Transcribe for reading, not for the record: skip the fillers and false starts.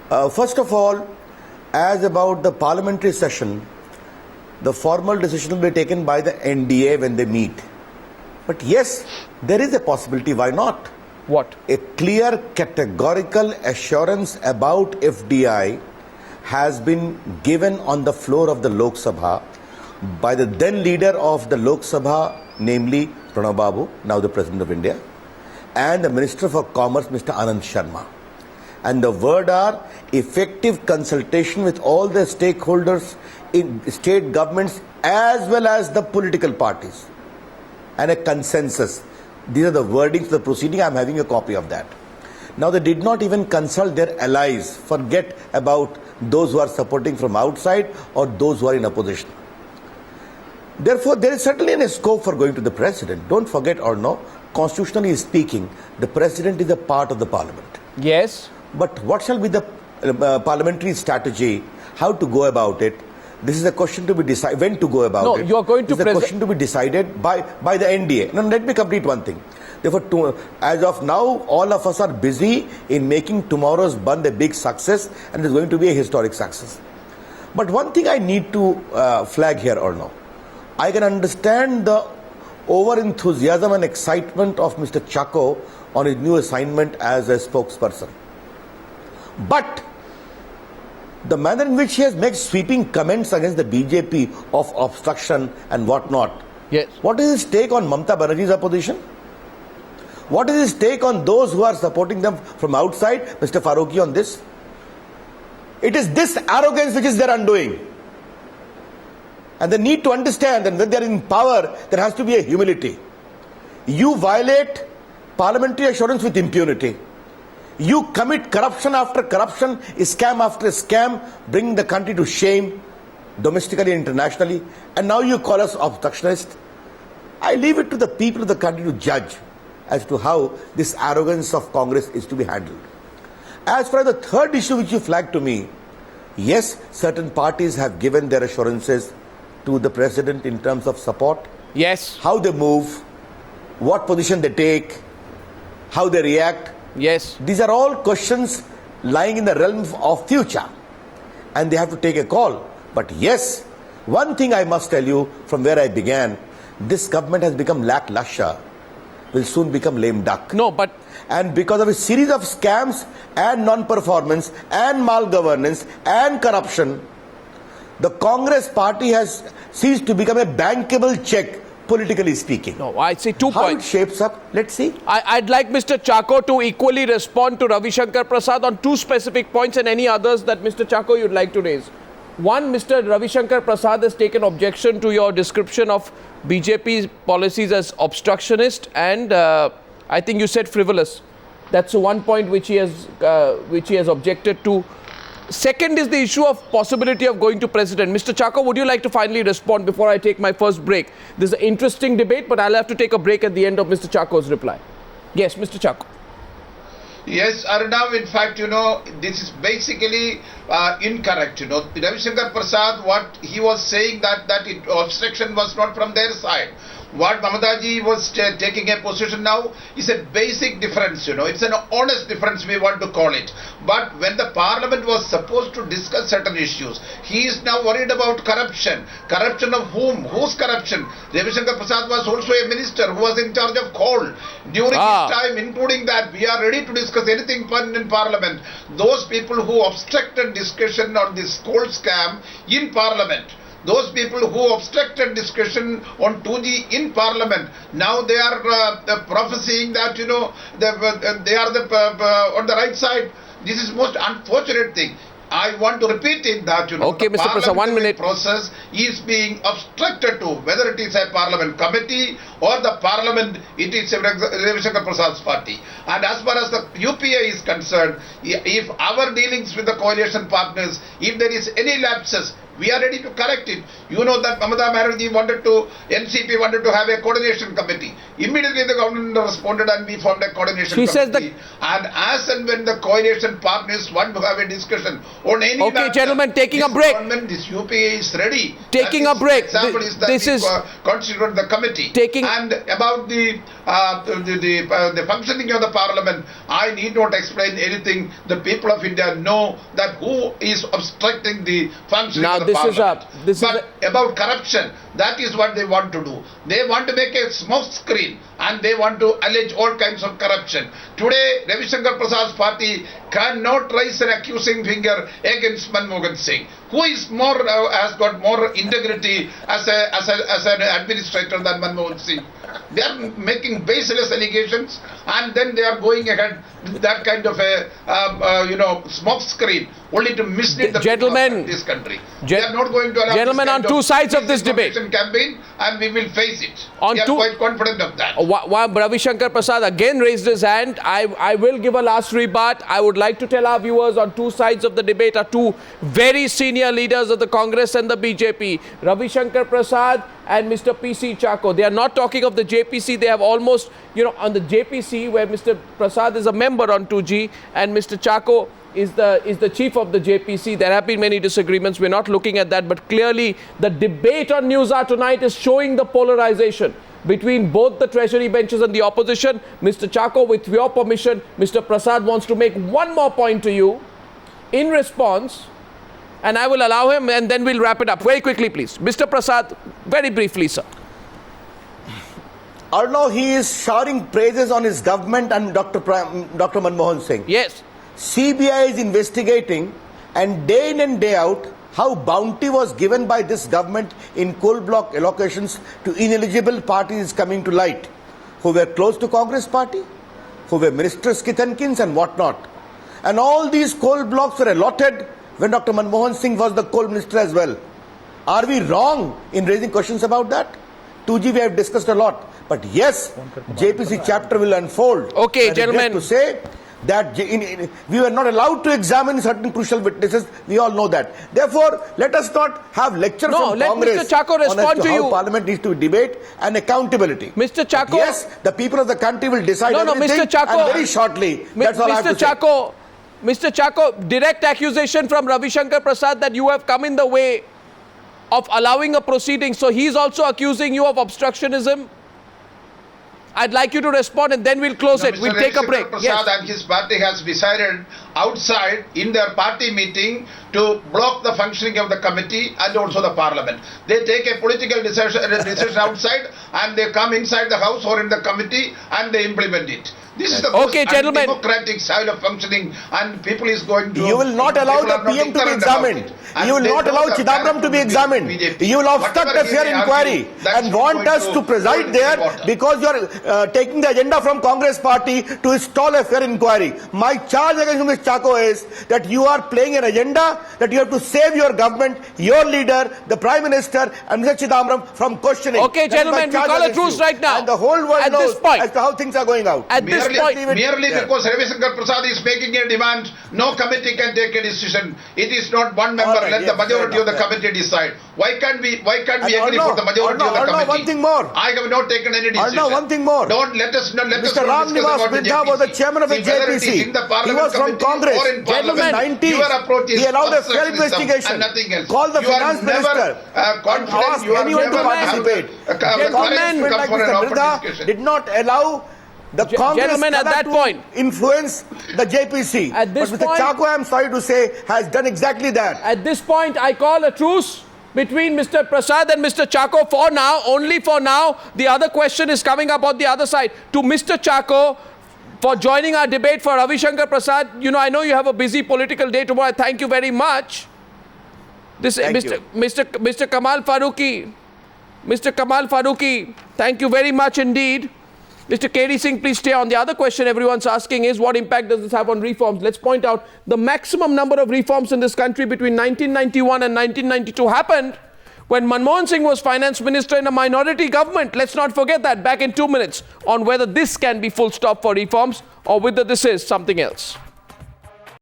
First of all, as about the parliamentary session, the formal decision will be taken by the NDA when they meet. But yes, there is a possibility, why not? What? A clear categorical assurance about FDI has been given on the floor of the Lok Sabha by the then leader of the Lok Sabha, namely Pranab Babu, now the President of India, and the Minister for Commerce, Mr. Anand Sharma. And the word are effective consultation with all the stakeholders in state governments as well as the political parties and a consensus. These are the wordings of the proceeding. I am having a copy of that. Now they did not even consult their allies. Forget about those who are supporting from outside or those who are in opposition. Therefore, there is certainly a scope for going to the President. Don't forget or no, constitutionally speaking, the President is a part of the Parliament. Yes. But what shall be the parliamentary strategy, how to go about it? This is a question to be decided, when to go about it. No, you are going to This is a question to be decided by the NDA. Now, let me complete one thing. Therefore, as of now, all of us are busy in making tomorrow's Bandh a big success, and it's going to be a historic success. But one thing I need to flag here or no. I can understand the over-enthusiasm and excitement of Mr. Chako on his new assignment as a spokesperson. But the manner in which he has made sweeping comments against the BJP of obstruction and whatnot. Yes. What is his take on Mamata Banerjee's opposition? What is his take on those who are supporting them from outside, Mr. Farokhi, on this? It is this arrogance which is their undoing. And they need to understand that when they are in power, there has to be a humility. You violate parliamentary assurance with impunity. You commit corruption after corruption, scam after scam, bring the country to shame, domestically and internationally, and now you call us obstructionist. I leave it to the people of the country to judge as to how this arrogance of Congress is to be handled. As for the third issue which you flagged to me, yes, certain parties have given their assurances to the President in terms of support. Yes. How they move, what position they take, how they react. Yes. These are all questions lying in the realm of future, and they have to take a call. But yes, one thing I must tell you from where I began, this government has become lackluster, will soon become lame duck. No, but... And because of a series of scams and non-performance and malgovernance and corruption, the Congress party has ceased to become a bankable check, politically speaking. No, I see 2 How points. it shapes up, let's see. I'd like Mr. Chako to equally respond to Ravi Shankar Prasad on two specific points and any others that Mr. Chako you'd like to raise. One, Mr. Ravi Shankar Prasad has taken objection to your description of BJP's policies as obstructionist and I think you said frivolous. That's one point which he has objected to. Second is the issue of possibility of going to President. Mr. Chako, would you like to finally respond before I take my first break? This is an interesting debate, but I'll have to take a break at the end of Mr. Chako's reply. Yes, Mr. Chako. Yes, Arnav, in fact, this is basically incorrect. Ravi Shankar Prasad, what he was saying that obstruction was not from their side. What Mamataji was taking a position now is a basic difference, It's an honest difference, we want to call it. But when the parliament was supposed to discuss certain issues, he is now worried about corruption. Corruption of whom? Whose corruption? Ravi Shankar Prasad was also a minister who was in charge of coal. During his time, including that, we are ready to discuss anything in parliament. Those people who obstructed discussion on this coal scam in parliament, those people who obstructed discussion on 2G in parliament, now they are prophesying that, they are on the right side. This is most unfortunate thing. I want to repeat it that, okay, the Mr. Prasad, 1 minute. process is being obstructed to, whether it is a parliament committee or the parliament, it is Ravi Shankar Prasad's party. And as far as the UPA is concerned, if our dealings with the coalition partners, if there is any lapses, We are ready to correct it. You know that Mamata Banerjee NCP wanted to have a coordination committee. Immediately the government responded and we formed a coordination She committee. says And as and when the coalition partners want to have a discussion on any Okay, matter, gentlemen, taking this a break. Government, this UPA is ready. Taking That a break. Example is that This we is constituted the committee. taking- And about the functioning of the parliament, I need not explain anything. The people of India know that who is obstructing the functioning Now of the parliament. But about corruption, that is what they want to do. They want to make a smoke screen and they want to allege all kinds of corruption. Today, Ravi Shankar Prasad's party cannot raise an accusing finger against Manmohan Singh, who is more has got more integrity as an administrator than Manmohan Singh. They are making baseless allegations and then they are going ahead with that kind of a smoke screen only to mislead the people of this country. They are not going to allow gentlemen, on two sides of this debate campaign, and we will face it. We are quite confident of that. While Ravi Shankar Prasad again raised his hand, I will give a last rebut. I would like to tell our viewers on two sides of the debate are two very senior leaders of the Congress and the BJP, Ravi Shankar Prasad and Mr. PC Chacko. They are not talking of the JPC. They have almost, on the JPC where Mr. Prasad is a member on 2G and Mr. Chacko is the chief of the JPC. There have been many disagreements. We're not looking at that, but clearly the debate on News Hour tonight is showing the polarization between both the treasury benches and the opposition. Mr. Chacko, with your permission, Mr. Prasad wants to make one more point to you in response, and I will allow him and then we'll wrap it up. Very quickly, please. Mr. Prasad, very briefly, sir. Although he is showering praises on his government and Dr. Manmohan Singh. Yes. CBI is investigating, and day in and day out, how bounty was given by this government in coal block allocations to ineligible parties is coming to light, who were close to Congress party, who were ministers, kith and kins and whatnot. And all these coal blocks were allotted when Dr. Manmohan Singh was the coal minister as well. Are we wrong in raising questions about that? 2G we have discussed a lot. But yes, JPC chapter will unfold. Okay, gentlemen. To say that we were not allowed to examine certain crucial witnesses. We all know that. Therefore, let us not have lectures from Congress Mr. Chacko respond on to how Parliament needs to debate and accountability. Mr. Chacko. But yes, the people of the country will decide everything. Mr. Chacko, and very shortly. That's all I have to say. Mr. Chacko, direct accusation from Ravi Shankar Prasad that you have come in the way of allowing a proceeding. So he's also accusing you of obstructionism. I'd like you to respond and then we'll close it. We'll take a break. Mr. Prasad and his party has decided outside in their party meeting to block the functioning of the committee and also the parliament. They take a political decision outside and they come inside the house or in the committee and they implement it. This is the most democratic style of functioning, and people is going to... You will not allow the PM to be examined. You will not allow Chidambaram to be examined. You will obstruct a fair inquiry and want us to preside there because you are taking the agenda from Congress party to install a fair inquiry. My charge against Mr. Chacko is that you are playing an agenda that you have to save your government, your leader, the Prime Minister and Mr. Chidambaram from questioning. Okay, gentlemen, we call a truce right now. And the whole world knows as to how things are going out. At this point, merely because Ravi Shankar Prasad is making a demand, no committee can take a decision. It is not one member. Let the majority of the committee decide. Why can't we agree for the majority of the committee? One thing more. I have not taken any decision. One thing more. Don't let us Mr. Ram Nivas Midha was the chairman of the JPC. He was from Congress. Gentlemen, he allowed a fair investigation. Call the finance minister. Ask anyone to participate. Mr. Midha did not allow the Congress at that point influence the JPC. At this but Mr. point, Chacko, I am sorry to say, has done exactly that. At this point, I call a truce between Mr. Prasad and Mr. Chacko for now, only for now. The other question is coming up on the other side. To Mr. Chacko, for joining our debate, for Ravi Shankar Prasad, I know you have a busy political day tomorrow. Thank you very much. Mr. Kamal Farooqi, thank you very much indeed. Mr. KD Singh, please stay on. The other question everyone's asking is, what impact does this have on reforms? Let's point out the maximum number of reforms in this country between 1991 and 1992 happened when Manmohan Singh was finance minister in a minority government. Let's not forget that. Back in 2 minutes on whether this can be full stop for reforms or whether this is something else.